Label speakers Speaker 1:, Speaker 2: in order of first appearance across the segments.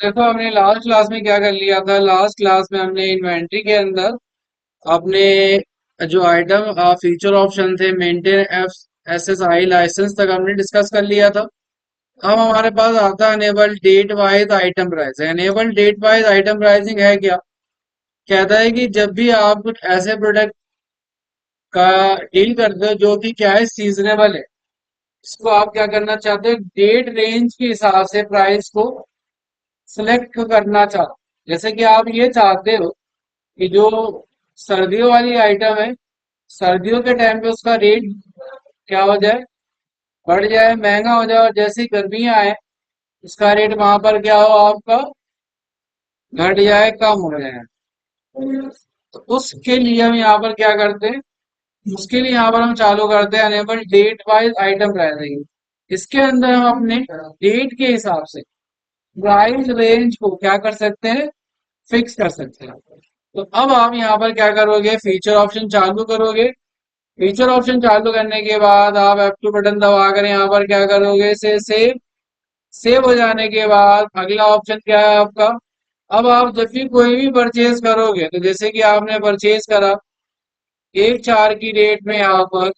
Speaker 1: देखो हमने last class में क्या कर लिया था। लास्ट क्लास में हमने इन्वेंट्री के अंदर अपने जो आइटम फीचर ऑप्शन थे, maintain F S S I license तक हमने डिस्कस कर लिया था। अब हमारे पास आता है enable date wise item price. Enable date wise item pricing है क्या? कहता है कि जब भी आप कुछ ऐसे प्रोडक्ट का डील करते हो जो कि क्या है, सीजनेबल है, इसको आप क्या करना चाहते हो, डेट रेंज के हिसाब से प्राइस को सिलेक्ट करना चाहते हो। जैसे कि आप ये चाहते हो कि जो सर्दियों वाली आइटम है, सर्दियों के टाइम पे उसका रेट क्या हो जाए, बढ़ जाए, महंगा हो जाए, और जैसे ही गर्मियां आए उसका रेट वहां पर क्या हो, आपका घट जाए, कम हो जाए। तो उसके लिए हम यहाँ पर क्या करते हैं, उसके लिए यहाँ पर हम चालू करते हैं enable date wise item pricing. इसके अंदर हम अपने डेट के हिसाब से प्राइस रेंज को क्या कर सकते हैं, फिक्स कर सकते हैं। तो अब आप यहाँ पर क्या करोगे, फीचर ऑप्शन चालू करोगे। फीचर ऑप्शन चालू करने के बाद आप F2 बटन दबाकर यहाँ पर क्या करोगे, से सेव। सेव हो जाने के बाद अगला ऑप्शन क्या है आपका। अब आप जब भी कोई भी परचेज करोगे, तो जैसे कि आपने परचेज करा 1/4 की डेट में यहाँ पर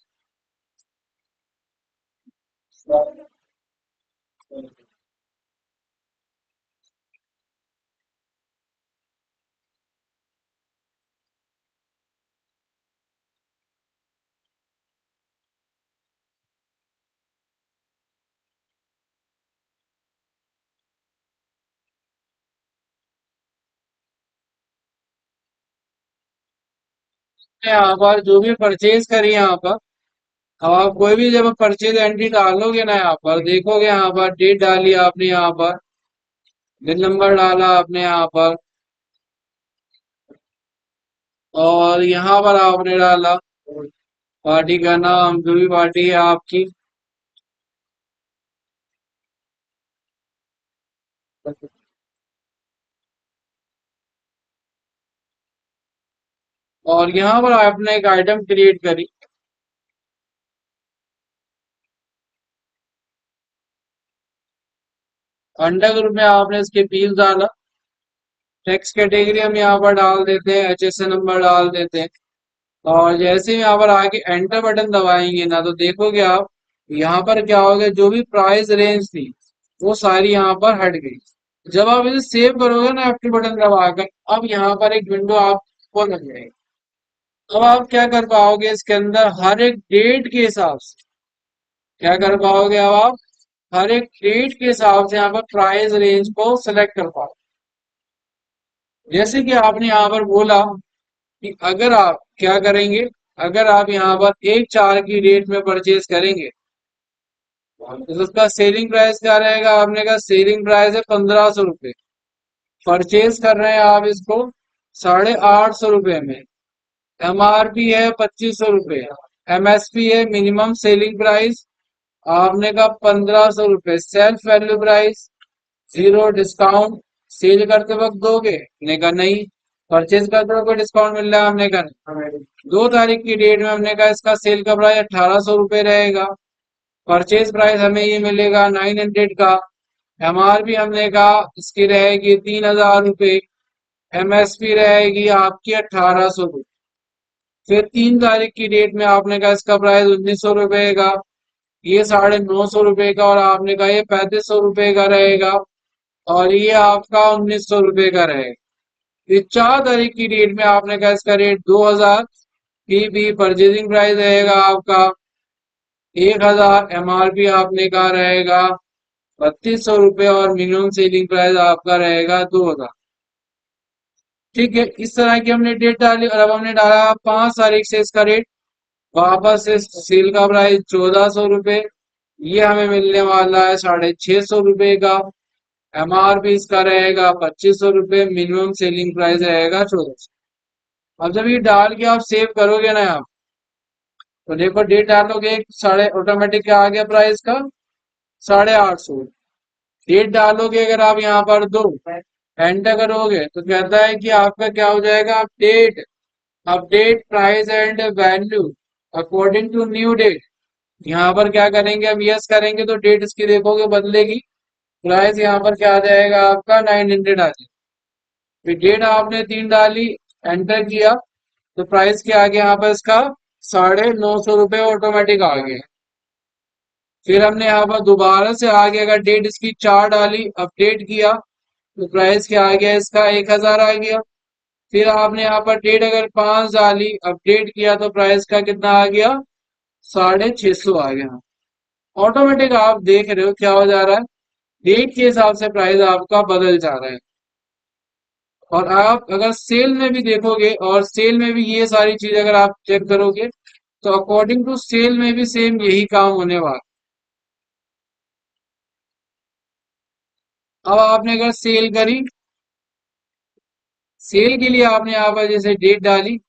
Speaker 1: जो भी परचेज करी यहाँ पर, अब आप कोई भी जब परचेज एंट्री डालोगे ना, यहाँ पर देखोगे, यहाँ पर डेट डाली आपने, यहाँ पर बिल नंबर डाला आपने यहाँ पर, और यहाँ पर आपने डाला पार्टी का नाम, जो भी पार्टी है आपकी। और यहाँ पर आपने एक आइटम क्रिएट करी। अंडर ग्रुप में आपने इसके पीस डाला। टेक्स्ट कैटेगरी हम यहाँ पर डाल देते हैं, HSN नंबर डाल देते हैं। और जैसे ही यहाँ पर आके एंटर बटन दबाएंगे ना, तो देखोगे आप यहाँ पर क्या होगा, जो भी प्राइस रेंज थी वो सारी यहाँ पर हट गई। जब आप इसे सेव करोगे ना F2 बटन दबाकर, अब यहाँ पर एक विंडो आपको लग जाएगी। अब आप क्या कर पाओगे, इसके अंदर हर एक डेट के हिसाब से क्या कर पाओगे, अब आप हर एक डेट के हिसाब से यहाँ पर प्राइस रेंज को सिलेक्ट कर पाओगे। जैसे कि आपने यहाँ पर बोला कि अगर आप क्या करेंगे, अगर आप यहाँ पर 1/4 की डेट में परचेज करेंगे, तो उसका सेलिंग प्राइस क्या रहेगा, आपने कहा सेलिंग प्राइस है 1500 रुपये। परचेज कर रहे हैं आप इसको 850 रुपये में। MRP है 2500 रुपये। MSP है मिनिमम सेलिंग प्राइस, आपने कहा 1500 रुपये। Self value price, zero discount. Sale करते वक्त दोगे, हमने कहा नहीं। परचेज करते वक्त कोई डिस्काउंट मिल रहा है, हमने कहा नहीं। 2 तारीख की डेट में हमने कहा इसका सेल का प्राइस 1800 रुपये रहेगा। परचेज प्राइस हमें ये मिलेगा 900 का। MRP हमने कहा इसकी रहेगी 3000 रुपये। MSP रहेगी आपकी 1800 रुपये। फिर 3 तारीख की डेट में आपने कहा इसका प्राइस 1900 रुपये का, ये 950 रुपये का, और आपने कहा ये 3500 रुपये का रहेगा, और ये आपका 1900 रुपये का रहेगा। ये 4 तारीख की डेट में आपने कहा इसका रेट 2000। भी परचेजिंग प्राइस रहेगा आपका 1000। MRP आपने कहा रहेगा 3200 रुपये, और मिनिमम सेलिंग प्राइस आपका रहेगा 2000। ठीक है, इस तरह की हमने डेट डाली, और अब हमने डाला 5 तारीख से इसका रेट वापस से सेल का प्राइस 1400 रुपये। ये हमें मिलने वाला है 650 रुपये का। MRP इसका रहेगा 2500 रुपये, मिनिमम सेलिंग प्राइस रहेगा 1400। अब जब ये डाल के आप सेव करोगे ना आप, तो देखो डेट डालोगे, साढ़े ऑटोमेटिक क्या आ गया प्राइस का, 850। डेट डालोगे अगर आप यहाँ पर दो एंटर करोगे, तो कहता है कि आपका क्या हो जाएगा, update. Update price and value according to new date. यहाँ पर क्या करेंगे, हम यस करेंगे तो डेट इसकी देखोगे बदलेगी। प्राइस यहाँ पर क्या आ जाएगा आपका 900 आ जाएगा। फिर डेट आपने 3 डाली, एंटर किया, तो प्राइस क्या आ गया यहाँ पर इसका 950 रुपये ऑटोमेटिक आ गया। फिर हमने यहाँ पर दोबारा से आगे अगर डेट इसकी 4 डाली, अपडेट किया, तो प्राइस क्या आ गया इसका 1000 आ गया। फिर आपने यहाँ पर डेट अगर 5 डाली, अपडेट किया, तो प्राइस का कितना आ गया 650 आ गया। ऑटोमेटिक आप देख रहे हो क्या हो जा रहा है, डेट के हिसाब से प्राइस आपका बदल जा रहा है। और आप अगर सेल में भी देखोगे और सेल में भी ये सारी चीज अगर आप चेक करोगे, तो अकॉर्डिंग टू सेल में भी सेम यही काम होने वाला। अब आपने अगर सेल करी, सेल के लिए आपने यहाँ पर जैसे डेट डाली,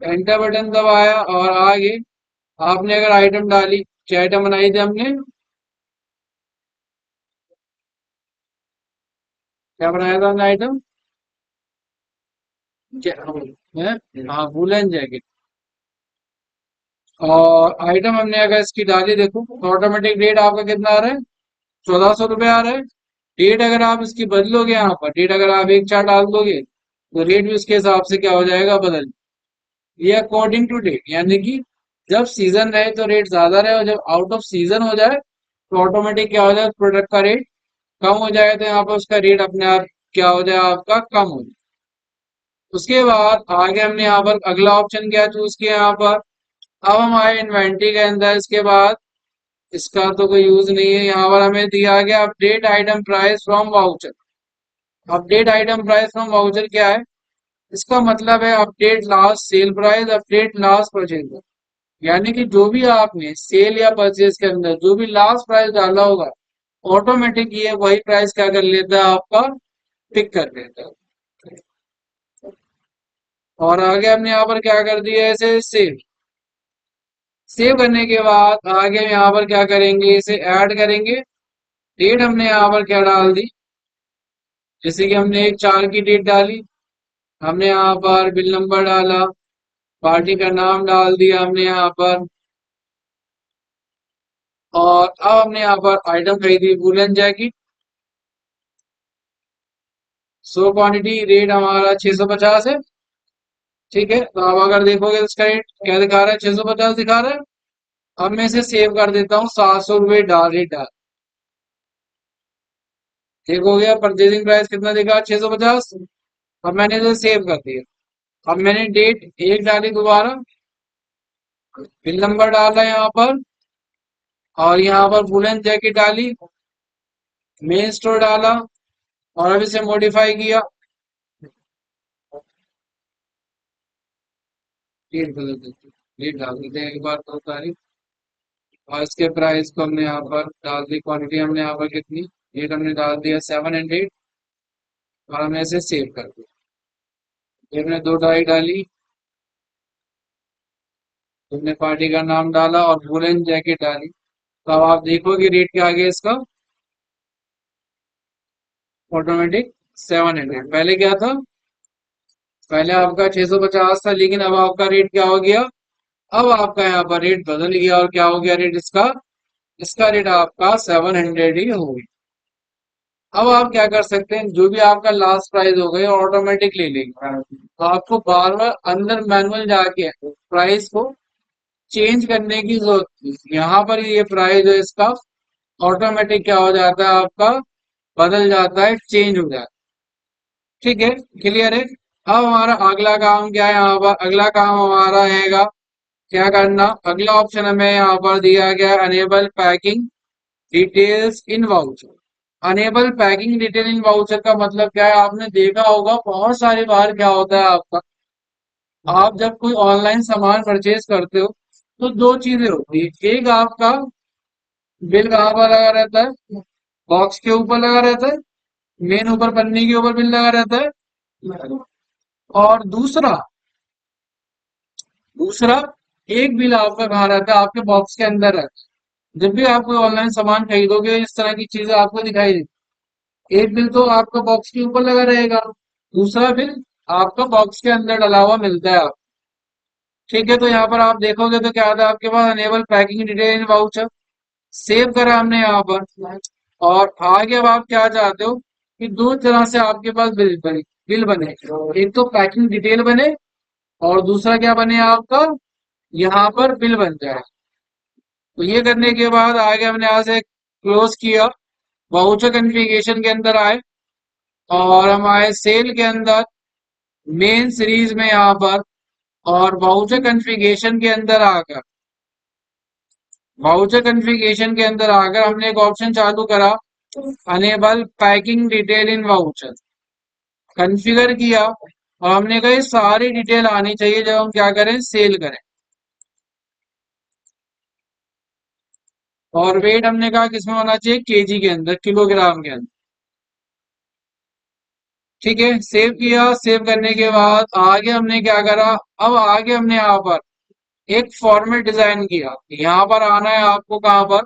Speaker 1: एंटर बटन दबाया और आगे आपने अगर आइटम डाली, क्या आइटम बनाई थी हमने, क्या बनाया था हमने आइटम, है हाँ वुलन जैकेट। और आइटम हमने अगर इसकी डाली देखो, ऑटोमेटिक रेट आपका कितना आ रहा है, 1400 रुपये आ रहा है। डेट अगर आप इसकी बदलोगे, यहाँ पर डेट अगर आप एक चार डाल दोगे, तो रेट भी उसके हिसाब से क्या हो जाएगा बदल। ये अकॉर्डिंग टू डेट, यानी कि जब सीजन रहे तो रेट ज्यादा रहे, और जब आउट ऑफ सीजन हो जाए तो ऑटोमेटिक क्या हो जाए प्रोडक्ट का रेट कम हो जाए, तो यहाँ पर उसका रेट अपने आप क्या हो जाए आपका कम हो जाए। उसके बाद आगे हमने यहाँ पर अगला ऑप्शन क्या चूज किया यहाँ पर। अब हम आए इन्वेंट्री के अंदर, इसके बाद इसका तो कोई यूज नहीं है, यहाँ पर हमें दिया गया update item price from voucher. Update item price from voucher क्या है, इसका मतलब है update last sale price, update last purchase. यानी कि जो भी आपने सेल या परचेज के अंदर जो भी लास्ट प्राइस डाला होगा, ऑटोमेटिक ये वही प्राइस क्या कर लेता है आपका पिक कर लेता है। और आगे हमने यहाँ पर क्या कर दिया ऐसे सेव। सेव करने के बाद आगे हम यहाँ पर क्या करेंगे, इसे ऐड करेंगे। डेट हमने यहाँ पर क्या डाल दी, जैसे कि हमने एक 4 की डेट डाली, हमने यहाँ पर बिल नंबर डाला, पार्टी का नाम डाल दिया हमने यहाँ पर। और अब हमने यहाँ पर आइटम खरीदी woollen jacket, so quantity rate हमारा 650 है। ठीक है, तो अब अगर देखोगे तो इसका रेट क्या दिखा रहा है, 650 दिखा रहा है। अब मैं इसे सेव कर देता हूँ, 700 रुपये डाल रेट डाल। ठीक हो गया, परचेजिंग प्राइस कितना दिखा 650। अब मैंने इसे सेव कर दिया। अब मैंने डेट एक डाली दोबारा, बिल नंबर डाला यहाँ पर, और यहाँ पर वुलन जैकेट डाली, मेन स्टोर डाला, और अब इसे मॉडिफाई किया। डेट बदल देते, डेट डाल देते हैं एक बार 2 तारीख, और इसके प्राइस को हमने यहाँ पर डाल दी, क्वांटिटी हमने यहाँ पर कितनी, डेट हमने डाल दिया 700, और हमने इसे सेव कर दिया। ये हमने 2 डाई डाली, तुमने पार्टी का नाम डाला और वुलन जैकेट डाली, तो अब आप देखोगे रेट क्या आ गया इसका, ऑटोमेटिक 700। पहले क्या था, पहले आपका 650 था, लेकिन अब आपका रेट क्या हो गया, अब आपका यहाँ पर रेट बदल गया, और क्या हो गया रेट इसका, इसका रेट आपका 700 ही हो गया। अब आप क्या कर सकते हैं, जो भी आपका लास्ट प्राइस हो गया ऑटोमेटिक ले लेंगे, तो आपको बार बार अंदर मैनुअल जाके प्राइस को चेंज करने की जरूरत नहीं। यहाँ पर ये प्राइस है इसका ऑटोमेटिक क्या हो जाता है आपका बदल जाता है, चेंज हो जाता है। ठीक है, क्लियर है। अब हमारा अगला काम क्या है, यहाँ पर अगला काम हमारा रहेगा क्या करना। अगला ऑप्शन हमें यहाँ पर दिया गया है enable packing details in voucher. Enable packing detail in voucher का मतलब क्या है, आपने देखा होगा बहुत सारी बार क्या होता है आपका, आप जब कोई ऑनलाइन सामान परचेज करते हो, तो दो चीजें होती है, एक आपका बिल कहाँ पर लगा रहता है, बॉक्स के ऊपर लगा रहता है, मेन ऊपर पन्नी के ऊपर बिल लगा रहता है। और दूसरा दूसरा एक बिल आपका कहाँ रहता है, आपके बॉक्स के अंदर रहता है। जब भी आप कोई ऑनलाइन सामान खरीदोगे इस तरह की चीजें आपको दिखाई देती, एक बिल तो आपका बॉक्स के ऊपर लगा रहेगा, दूसरा बिल आपका बॉक्स के अंदर डला हुआ मिलता है आप। ठीक है, तो यहाँ पर आप देखोगे तो क्या आता है आपके पास, enable packing detail in voucher. Save करा हमने यहाँ पर। और आगे अब आप क्या चाहते हो कि दो तरह से आपके पास बिल बने। एक तो पैकिंग डिटेल बने और दूसरा क्या बने आपका, यहाँ पर बिल बन जाए। तो ये करने के बाद आगे हमने यहाँ से क्लोज किया, वाउचर कॉन्फ़िगरेशन के अंदर आए और हम आए सेल के अंदर, मेन सीरीज में यहाँ पर, और वाउचर कॉन्फ़िगरेशन के अंदर आकर, वाउचर कॉन्फ़िगरेशन के अंदर आकर हमने एक ऑप्शन चालू करा, enable packing detail in voucher, configure किया और हमने कहा ये सारी डिटेल आनी चाहिए जब हम क्या करें, सेल करें। और वेट हमने कहा किसमें होना चाहिए, केजी के अंदर, किलोग्राम के अंदर। ठीक है, सेव किया। सेव करने के बाद आगे हमने क्या करा, अब आगे हमने यहाँ पर एक फॉर्मेट डिजाइन किया। यहाँ पर आना है आपको, कहाँ पर,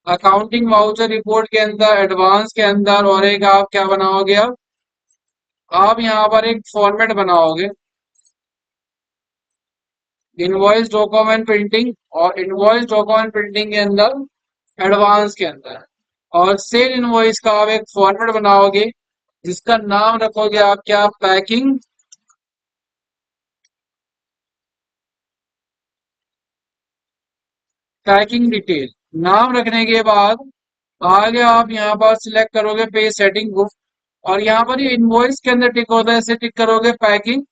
Speaker 1: अकाउंटिंग वाउचर रिपोर्ट के अंदर, एडवांस के अंदर, और एक आप क्या बनाओगे, आप यहाँ पर एक फॉर्मेट बनाओगे, इनवॉइस डॉक्यूमेंट प्रिंटिंग, और इनवॉइस डॉक्यूमेंट प्रिंटिंग के अंदर एडवांस के अंदर, और सेल इनवॉइस का आप एक फॉर्मेट बनाओगे जिसका नाम रखोगे आप क्या, पैकिंग डिटेल। नाम रखने के बाद आगे आप यहाँ पर सिलेक्ट करोगे पे सेटिंग को, और यहाँ पर ये इनवॉइस के अंदर टिक होता है, इसे टिक करोगे पैकिंग,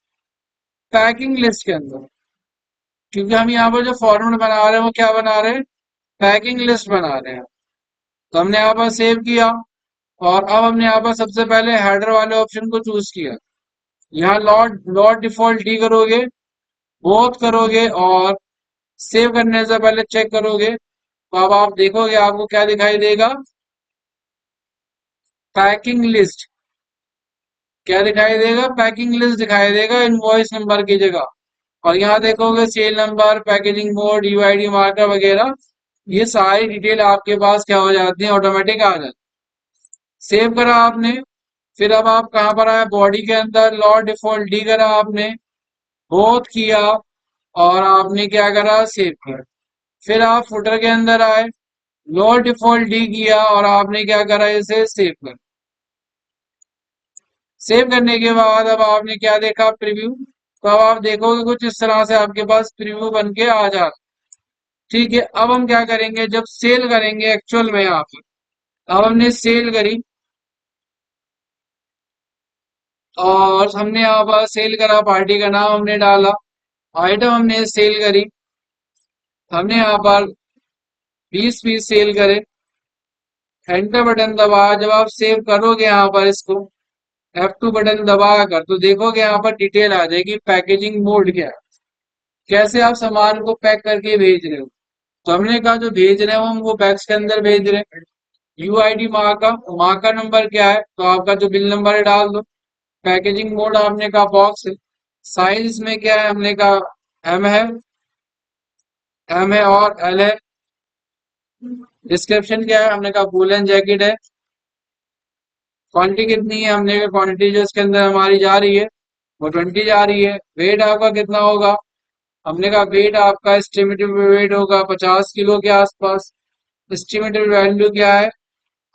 Speaker 1: पैकिंग लिस्ट के अंदर। क्योंकि हम यहाँ पर जो फॉर्मेट बना रहे हैं वो क्या बना रहे हैं, पैकिंग लिस्ट बना रहे हैं। तो हमने यहाँ पर सेव किया और अब हमने यहाँ पर सबसे पहले हेडर वाले ऑप्शन को चूज किया। यहाँ लॉट लॉट डिफॉल्ट डी करोगे, बोथ करोगे, और सेव करने से पहले चेक करोगे, तो अब आप देखोगे आपको क्या दिखाई देगा, पैकिंग लिस्ट। क्या दिखाई देगा, पैकिंग लिस्ट दिखाई देगा इनवॉइस नंबर की जगह। और यहाँ देखोगे sale number, packaging mode, UID marker वगैरह, ये सारी डिटेल आपके पास क्या हो जाती है, ऑटोमेटिक आ जाती। सेव करा आपने, फिर अब आप कहाँ पर आए, बॉडी के अंदर लॉ डिफॉल्ट डी करा आपने, बोथ किया, और आपने क्या करा, सेव किया। फिर आप फुटर के अंदर आए, लॉ डिफॉल्ट डी किया और आपने क्या करा, इसे सेव कर। सेव करने के बाद अब आपने क्या देखा, प्रीव्यू। तो अब आप देखोगे कुछ इस तरह से आपके पास प्रीव्यू बन के आ जाता। ठीक है, अब हम क्या करेंगे, जब सेल करेंगे एक्चुअल में यहाँ पर, अब हमने सेल करी और हमने यहाँ पर सेल करा, पार्टी का नाम हमने डाला, आइटम हमने सेल करी, हमने यहाँ पर 20 पीस सेल करे, एंटर बटन दबाया। जब आप सेव करोगे यहाँ पर इसको, F2 बटन दबा कर, तो देखोगे यहाँ पर डिटेल आ जाएगी, पैकेजिंग मोड क्या है, कैसे आप सामान को पैक करके भेज रहे हो। तो हमने कहा जो भेज रहे हो हम वो बैग्स के अंदर भेज रहे हैं। यूआईडी मार्का नंबर क्या है, तो आपका जो बिल नंबर है डाल दो। पैकेजिंग मोड आपने कहा बॉक्स है। साइज में क्या है, हमने कहा एम है, एम है और एल है। डिस्क्रिप्शन क्या है, हमने कहा वूलन जैकेट है। क्वांटिटी कितनी है, हमने कहा क्वांटिटी जो इसके अंदर हमारी जा रही है वो 20 जा रही है। वेट आपका कितना होगा, हमने कहा वेट आपका एस्टिमेटेड वेट होगा 50 किलो के आसपास। एस्टिमेटेड वैल्यू क्या है,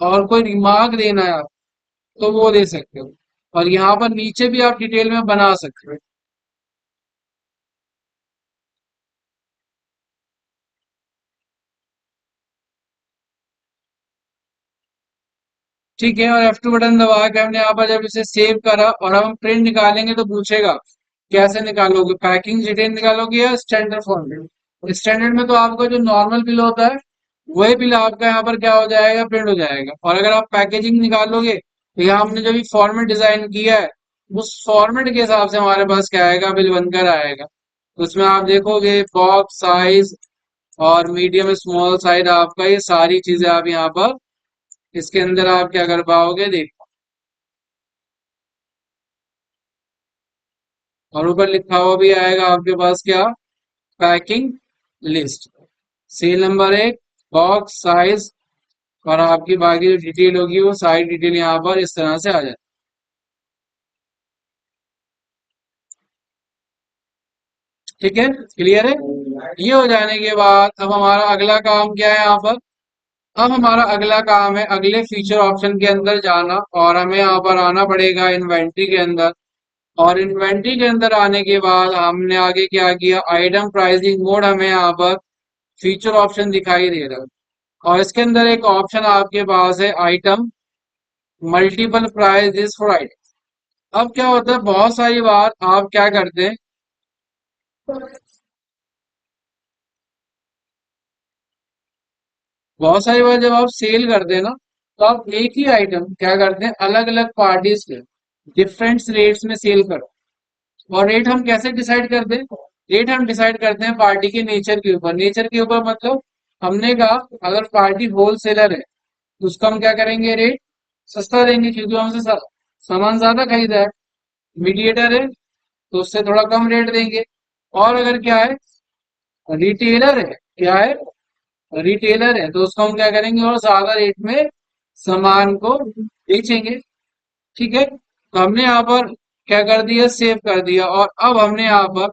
Speaker 1: और कोई रिमार्क देना है आप तो वो दे सकते हो, और यहाँ पर नीचे भी आप डिटेल में बना सकते हो। ठीक है, और F2 बटन दबा के हमने यहाँ पर जब इसे सेव करा और हम प्रिंट निकालेंगे तो पूछेगा कैसे निकालोगे, पैकिंग डिटेल निकालोगे या स्टैंडर्ड फॉर्मेट। स्टैंडर्ड में तो आपका जो नॉर्मल बिल होता है वही बिल आपका यहाँ पर क्या हो जाएगा, प्रिंट हो जाएगा। और अगर आप पैकेजिंग निकालोगे तो यहाँ हमने जो भी फॉर्मेट डिजाइन किया है उस फॉर्मेट के हिसाब से हमारे पास क्या आएगा, बिल बनकर आएगा। तो उसमें आप देखोगे बॉक्स साइज और मीडियम स्मॉल साइज, आपका ये सारी चीजें आप यहाँ पर इसके अंदर आप क्या कर पाओगे, देख। और ऊपर लिखा हुआ भी आएगा आपके पास क्या, पैकिंग लिस्ट, सेल नंबर एक, बॉक्स साइज, और आपकी बाकी जो डिटेल होगी वो सारी डिटेल यहाँ पर इस तरह से आ जाए। ठीक है, क्लियर है। ये हो जाने के बाद अब हमारा अगला काम क्या है यहाँ पर, अब हमारा अगला काम है अगले फीचर ऑप्शन के अंदर जाना, और हमें यहाँ पर आना पड़ेगा इन्वेंट्री के अंदर। और इन्वेंट्री के अंदर आने के बाद हमने आगे क्या किया, आइटम प्राइसिंग मोड हमें यहाँ पर फीचर ऑप्शन दिखाई दे रहा है। और इसके अंदर एक ऑप्शन आपके पास है item multiple price for item. अब क्या होता है, बहुत सारी बार आप क्या करते हैं, बहुत सारी बार जब आप सेल करते हैं ना, तो आप एक ही आइटम क्या करते हैं अलग अलग पार्टीज के डिफरेंट रेट्स में सेल करो। और रेट हम कैसे डिसाइड करते हैं, रेट हम डिसाइड करते हैं पार्टी के नेचर के ऊपर। नेचर के ऊपर मतलब हमने कहा अगर पार्टी होलसेलर है तो उसको हम क्या करेंगे, रेट सस्ता देंगे क्योंकि वो हमसे सामान ज्यादा खरीदा है। मीडिएटर है तो उससे थोड़ा कम रेट देंगे। और अगर क्या है, रिटेलर है, क्या है, रिटेलर है, तो उसको हम क्या करेंगे और ज्यादा रेट में सामान को बेचेंगे। ठीक है, तो हमने यहाँ पर क्या कर दिया, सेव कर दिया। और अब हमने यहाँ पर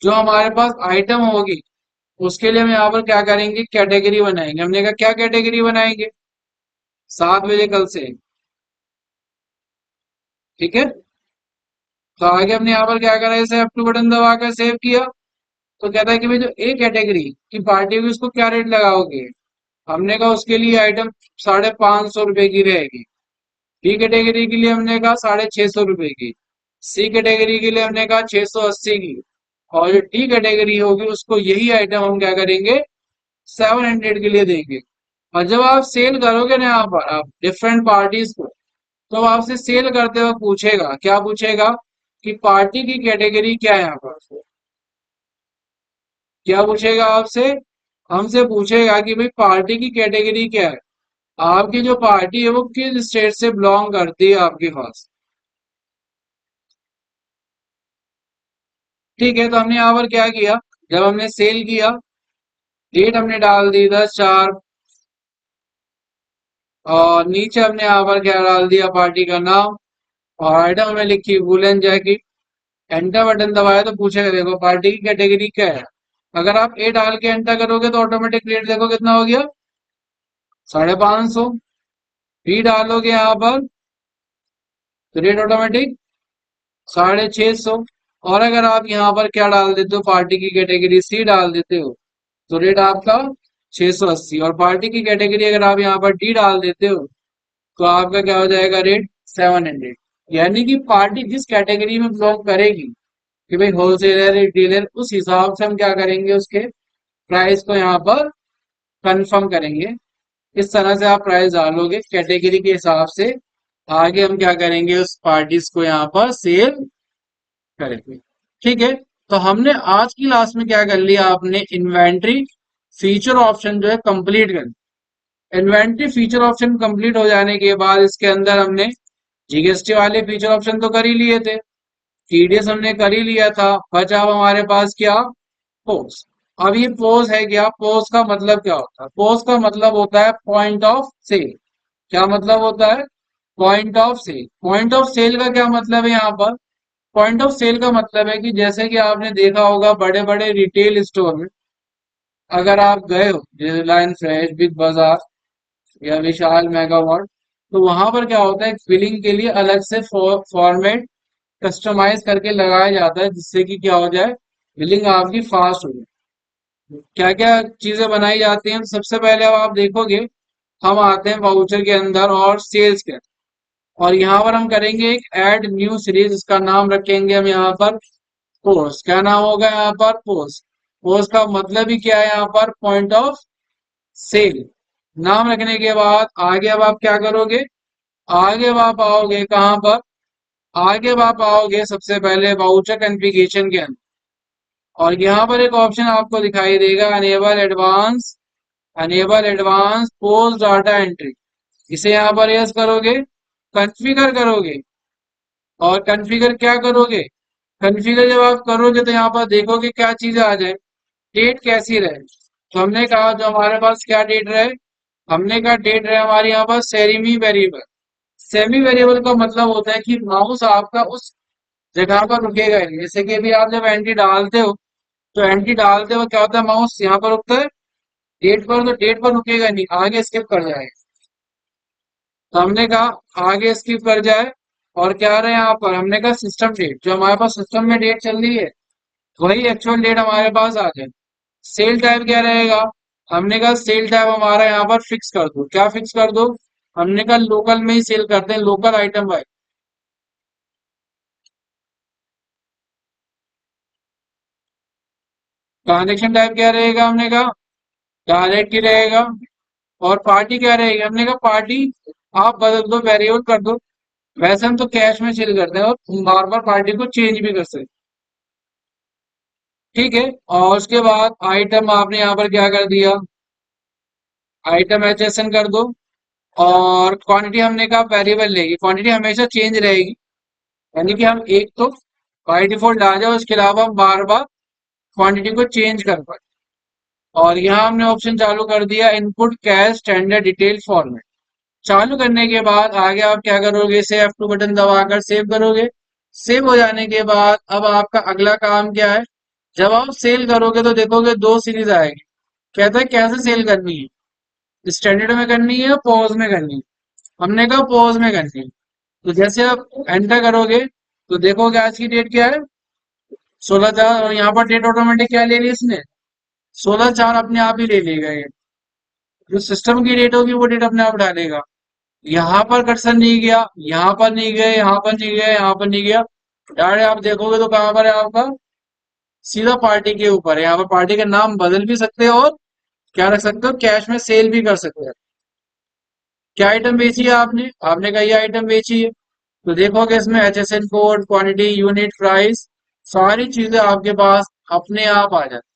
Speaker 1: जो हमारे पास आइटम होगी उसके लिए हम यहाँ पर क्या करेंगे, कैटेगरी बनाएंगे। हमने कहा क्या कैटेगरी बनाएंगे, 7 बजे कल से। ठीक है, तो आगे हमने यहाँ पर क्या करा, इसे अप टू बटन दबाकर सेव किया। तो कहता है कि भाई जो ए कैटेगरी की पार्टी होगी उसको क्या रेट लगाओगे। हमने कहा उसके लिए आइटम 550 रुपए की रहेगी। बी कैटेगरी के लिए हमने कहा 650 रुपए की। सी कैटेगरी के लिए हमने कहा 680 की। और जो डी कैटेगरी होगी उसको यही आइटम हम क्या करेंगे, 700 के लिए देंगे। और जब आप सेल करोगे ना यहाँ पर आप डिफरेंट पार्टीज को, तो आपसे सेल करते हुए पूछेगा, क्या पूछेगा कि पार्टी की कैटेगरी क्या है यहाँ पर। क्या पूछेगा आपसे, हमसे पूछेगा कि भाई पार्टी की कैटेगरी क्या है, आपकी जो पार्टी है वो किस स्टेट से बिलोंग करती है आपके पास। ठीक है, तो हमने यहाँ पर क्या किया, जब हमने सेल किया, डेट हमने डाल दी 10/4। और नीचे हमने यहाँ पर क्या डाल दिया, पार्टी का नाम। और आइटम हमने लिखी वुलन जैकेट। एंटर बटन दबाया तो पूछेगा देखो पार्टी की कैटेगरी क्या है। अगर आप ए डाल के एंटर करोगे तो ऑटोमेटिक रेट देखो कितना हो गया, 550। बी डालोगे यहाँ पर तो रेट ऑटोमेटिक 650। और अगर आप यहाँ पर क्या डाल देते हो, पार्टी की कैटेगरी सी डाल देते हो तो रेट आपका 680। और पार्टी की कैटेगरी अगर आप यहाँ पर डी डाल देते हो तो आपका क्या हो जाएगा, रेट 700। यानी कि पार्टी जिस कैटेगरी में बिलोंग करेगी कि भाई होलसेलर रिटेलर, उस हिसाब से हम क्या करेंगे उसके प्राइस को यहाँ पर कंफर्म करेंगे। इस तरह से आप प्राइस डालोगे कैटेगरी के हिसाब से। आगे हम क्या करेंगे, उस पार्टीज को यहाँ पर सेल करेंगे। ठीक है, तो हमने आज की क्लास में क्या कर लिया, आपने इन्वेंट्री फीचर ऑप्शन जो है कंप्लीट कर लिया। इन्वेंट्री फीचर ऑप्शन कंप्लीट हो जाने के बाद इसके अंदर हमने जीएसटी वाले फीचर ऑप्शन तो कर ही लिए थे, टीडीएस हमने कर ही लिया था, बचा अब हमारे पास क्या, पोज। अब ये पोज है क्या, पोज का मतलब क्या होता है, पोज का मतलब होता है पॉइंट ऑफ सेल। क्या मतलब होता है, point of sale. Point of sale का क्या मतलब है यहाँ पर, पॉइंट ऑफ सेल का मतलब है कि जैसे कि आपने देखा होगा बड़े बड़े रिटेल स्टोर में, अगर आप गए हो रिलायंस फ्रेश, बिग बाजार या विशाल मेगावाट, तो वहां पर क्या होता है, बिलिंग के लिए अलग से फॉर्मेट कस्टमाइज करके लगाया जाता है जिससे कि क्या हो जाए, बिलिंग आपकी फास्ट हो जाए। क्या क्या चीजें बनाई जाती हैं, सबसे पहले अब आप देखोगे हम आते हैं वाउचर के अंदर और सेल्स के अंदर। और यहाँ पर हम करेंगे एक ऐड न्यू सीरीज, इसका नाम रखेंगे हम यहाँ पर पोस्ट। क्या नाम होगा यहाँ पर, पोस्ट। पोस्ट का मतलब ही क्या है यहाँ पर, पॉइंट ऑफ सेल। नाम रखने के बाद आगे अब आप क्या करोगे, आगे अब आप आओगे कहाँ पर, आगे अब आप आओगे सबसे पहले वाउचर कॉन्फ़िगरेशन के अंदर। और यहाँ पर एक ऑप्शन आपको दिखाई देगा, enable advance post data entry. इसे यहाँ पर यस करोगे, कॉन्फ़िगर करोगे। और कॉन्फ़िगर क्या करोगे, कॉन्फ़िगर जब आप करोगे तो यहाँ पर देखोगे क्या चीजें आ जाए, डेट कैसी रहे। तो हमने कहा जो हमारे पास क्या डेट रहे, हमने कहा डेट रहे हमारे यहाँ पर सेमी वेरिएबल। सेमी वेरिएबल का मतलब होता है कि माउस आपका उस जगह पर रुकेगा ही नहीं। जैसे कि अभी आप जब एंट्री डालते हो तो एंट्री डालते हो क्या होता है, माउस यहाँ पर रुकता है, डेट पर, तो डेट पर रुकेगा नहीं, आगे स्किप कर जाएगा। तो हमने कहा आगे स्किप कर जाए, और क्या रहे यहाँ पर, हमने कहा सिस्टम डेट, जो हमारे पास सिस्टम में डेट चल रही है वही एक्चुअल डेट हमारे पास आ जाए। सेल टाइप क्या रहेगा, हमने कहा सेल टाइप हमारा यहाँ पर फिक्स कर दो, क्या फिक्स कर दो, हमने कहा लोकल में ही सेल करते हैं, local item wise. Transaction type क्या रहेगा, हमने कहा डायरेक्ट ही रहेगा। और पार्टी क्या रहेगी, हमने कहा पार्टी आप बदल दो, वेरिएबल कर दो। वैसे हम तो कैश में सेल करते हैं और बार बार पार्टी को चेंज भी कर सकते हैं। ठीक है। और उसके बाद आइटम आपने यहाँ पर क्या कर दिया, आइटम एचएसएन कर दो। और क्वांटिटी हमने कहा वेरिएबल लेगी, क्वांटिटी हमेशा चेंज रहेगी, यानी कि हम एक तो बाई डिफॉल्ट आ जाए, उसके अलावा हम बार बार क्वांटिटी को चेंज कर पाए। और यहाँ हमने ऑप्शन चालू कर दिया input cash standard detail format. चालू करने के बाद आगे आप क्या करोगे, इसे F2 बटन दबाकर सेव करोगे। सेव हो जाने के बाद अब आपका अगला काम क्या है, जब आप सेल करोगे तो देखोगे दो सीरीज आएगी। कहता है कैसे सेल करनी है, स्टैंडर्ड में करनी है, पॉज में करनी है। हमने कहा पॉज में करनी है। तो जैसे आप एंटर करोगे तो देखोगे आज की डेट क्या है, 16/4, और यहाँ पर डेट ऑटोमेटिक क्या ले ली इसने, 16/4 अपने आप ही ले लेगा ये। जो सिस्टम की डेट होगी वो डेट अपने आप डालेगा। यहाँ पर कर्सर नहीं गया, यहाँ पर नहीं गए, यहाँ पर नहीं गया, यहाँ पर नहीं गया, डायरेक्ट आप देखोगे तो कहाँ पर है आपका, सीधा पार्टी के ऊपर है। यहाँ पर पार्टी का नाम बदल भी सकते हो और क्या रख सकते हो, कैश में सेल भी कर सकते हो। क्या आइटम बेची है आपने, आपने कहा ये आइटम बेची है, तो देखोगे इसमें HSN code, quantity, unit, price, सारी चीजें आपके पास अपने आप आ जाती।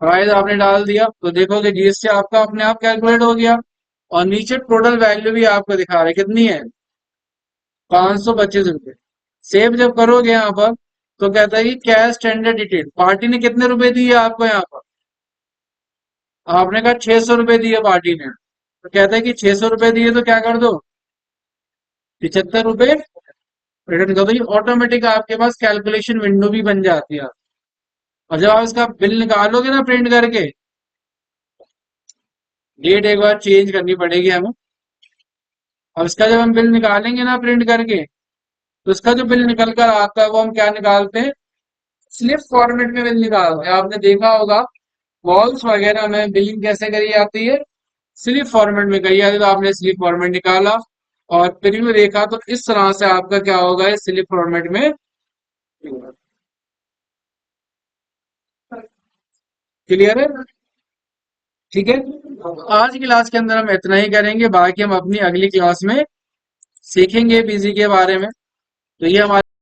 Speaker 1: प्राइस आपने डाल दिया तो देखोगे GST आपका अपने आप कैलकुलेट हो गया। और नीचे टोटल वैल्यू भी आपको दिखा रहा है कितनी है, 525 रुपये। सेव जब करोगे यहाँ पर तो कहता है कि कैश स्टैंडर्ड डिटेल, पार्टी ने कितने रुपए दिए आपको यहाँ पर, आपने कहा 600 रुपये दिए पार्टी ने, तो कहता है कि 600 रुपये दिए तो क्या कर दो, 75 रुपये रिटर्न कर दो। ये ऑटोमेटिक आपके पास कैलकुलेशन विंडो भी बन जाती है। और जब आप इसका बिल निकालोगे ना प्रिंट करके, डेट एक बार चेंज करनी पड़ेगी हमें। और इसका जब हम बिल निकालेंगे ना प्रिंट करके, तो इसका जो बिल निकल कर आता है वो हम क्या निकालते हैं, स्लिप फॉर्मेट में बिल निकालते हैं। आपने देखा होगा वॉल्स वगैरह में बिलिंग कैसे करी जाती है, स्लिप फॉर्मेट में करी जाती है। तो आपने स्लिप फॉर्मेट निकाला और प्रीव्यू देखा तो इस तरह से आपका क्या होगा, इस स्लिप फॉर्मेट में। क्लियर है, ठीक है। आज की क्लास के अंदर हम इतना ही करेंगे, बाकी हम अपनी अगली क्लास में सीखेंगे बीजी के बारे में। तो ये हमारे